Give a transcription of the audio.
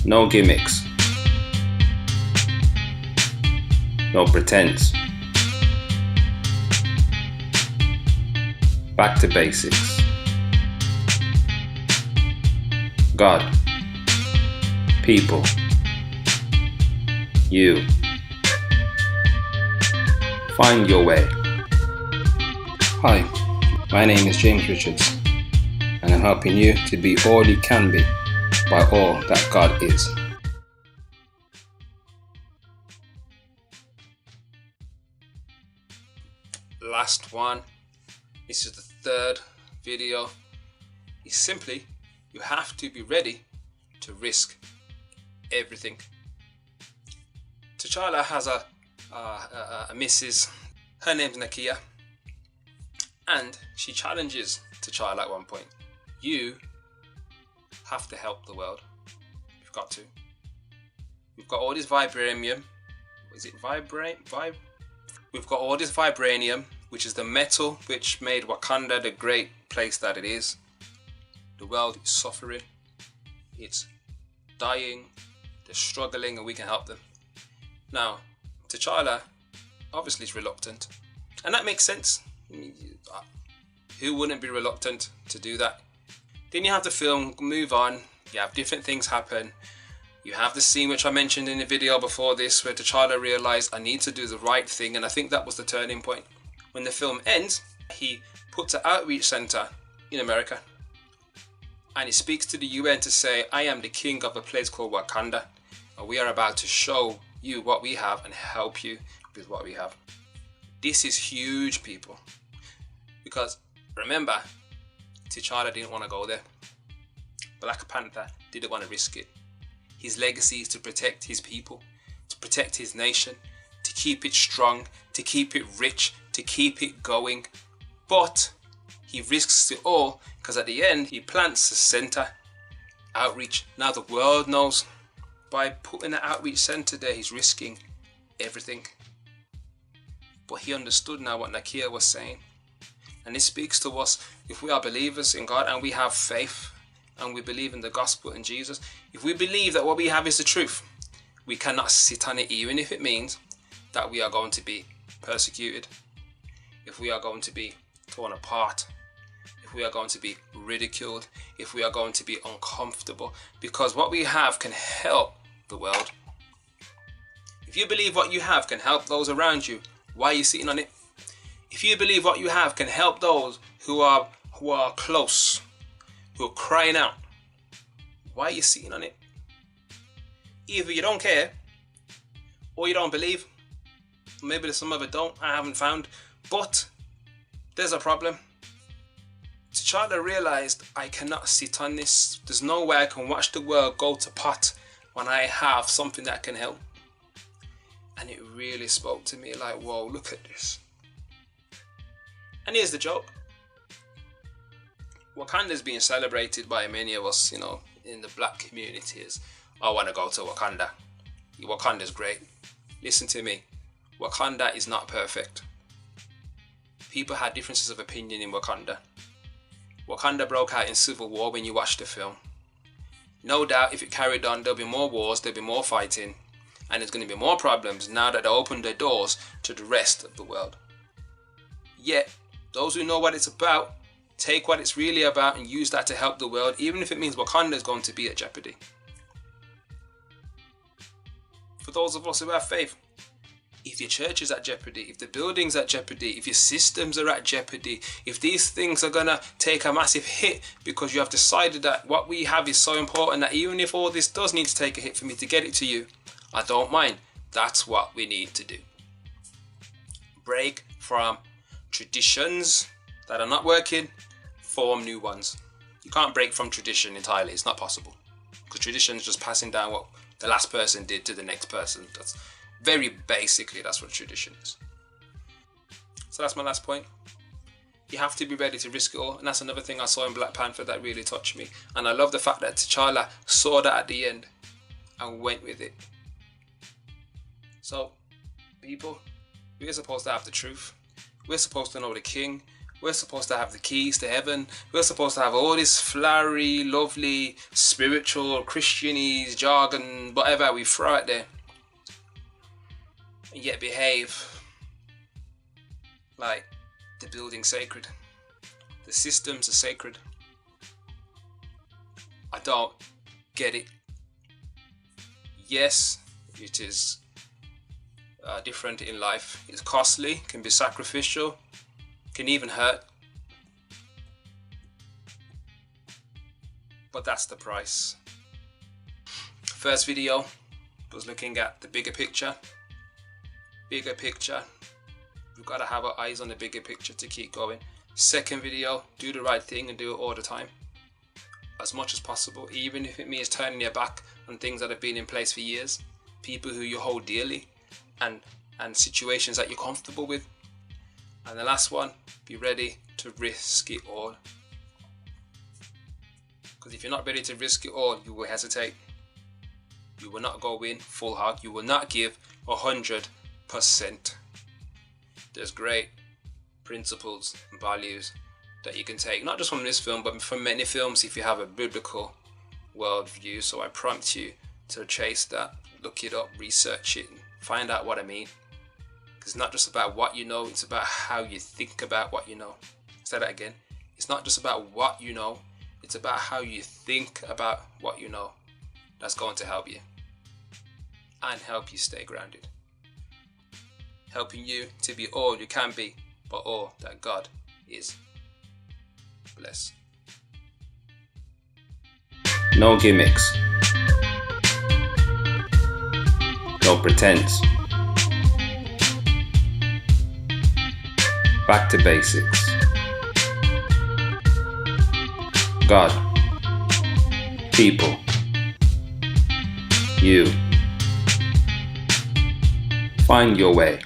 No gimmicks. No pretense. Back to basics. God. People. You. Find your way. Hi, my name is James Richards, and I'm helping you to be all you can be by all that God is. Last one. This is the third video. It's simply, you have to be ready to risk everything. T'Challa has a missus. Her name's Nakia, and she challenges T'Challa at one point. You have to help the world. You've got to. We've got all this vibranium. Is it We've got all this vibranium, which is the metal which made Wakanda the great place that it is. The world is suffering. It's dying. They're struggling, and we can help them. Now, T'Challa obviously is reluctant, and that makes sense. Who wouldn't be reluctant to do that? Then you have the film move on. You have different things happen. You have the scene which I mentioned in the video before this, where T'Challa realized, I need to do the right thing, and I think that was the turning point. When the film ends, he puts an outreach center in America, and he speaks to the UN to say, I am the king of a place called Wakanda, and we are about to show you what we have and help you with what we have. This is huge, people, because remember, T'Challa didn't want to go there. Black Panther didn't want to risk it. His legacy is to protect his people, to protect his nation, to keep it strong, to keep it rich, to keep it going. But he risks it all because at the end he plants a center, outreach. Now the world knows. By putting an outreach center there, he's risking everything. But he understood now what Nakia was saying. And this speaks to us, if we are believers in God and we have faith and we believe in the gospel and Jesus, if we believe that what we have is the truth, we cannot sit on it, even if it means that we are going to be persecuted, if we are going to be torn apart, if we are going to be ridiculed, if we are going to be uncomfortable, because what we have can help the world. If you believe what you have can help those around you, why are you sitting on it? If you believe what you have can help those who are close, who are crying out, why are you sitting on it? Either you don't care, or you don't believe. Maybe there's some of it don't, I haven't found, but there's a problem. T'Challa realized, I cannot sit on this. There's no way I can watch the world go to pot when I have something that can help. And it really spoke to me like, whoa, look at this. And here's the joke. Wakanda is being celebrated by many of us, in the black community as, I want to go to Wakanda. Wakanda's great. Listen to me. Wakanda is not perfect. People had differences of opinion in Wakanda. Wakanda broke out in civil war when you watch the film. No doubt if it carried on, there'll be more wars, there'll be more fighting, and there's going to be more problems now that they opened their doors to the rest of the world. Yet, those who know what it's about, take what it's really about and use that to help the world, even if it means Wakanda is going to be at jeopardy. For those of us who have faith, if your church is at jeopardy, if the building's at jeopardy, if your systems are at jeopardy, if these things are going to take a massive hit because you have decided that what we have is so important that even if all this does need to take a hit for me to get it to you, I don't mind. That's what we need to do. Break from traditions that are not working, form new ones. You can't break from tradition entirely, it's not possible. Because tradition is just passing down what the last person did to the next person. That's very basically, that's what tradition is. So that's my last point. You have to be ready to risk it all. And that's another thing I saw in Black Panther that really touched me. And I love the fact that T'Challa saw that at the end and went with it. So, people, we're supposed to have the truth. We're supposed to know the king. We're supposed to have the keys to heaven. We're supposed to have all this flowery, lovely, spiritual, Christianese, jargon, whatever we throw out there. And yet behave like the building's sacred. The systems are sacred. I don't get it. Yes, it is different in life. It's costly, can be sacrificial, can even hurt. But that's the price. First video was looking at the bigger picture. Bigger picture. We've got to have our eyes on the bigger picture to keep going. Second video, do the right thing and do it all the time. As much as possible, even if it means turning your back on things that have been in place for years, people who you hold dearly, and situations that you're comfortable with. And the last one, be ready to risk it all. Because if you're not ready to risk it all, you will hesitate. You will not go in full hog. You will not give 100%. There's great principles and values that you can take, not just from this film, but from many films if you have a biblical worldview. So I prompt you to chase that, look it up, research it, and find out what I mean. It's not just about what you know, it's about how you think about what you know. Say that again. It's not just about what you know, it's about how you think about what you know. That's going to help you and help you stay grounded. Helping you to be all you can be, but all that God is. Bless. No gimmicks. No pretense. Back to basics. God. People. You. Find your way.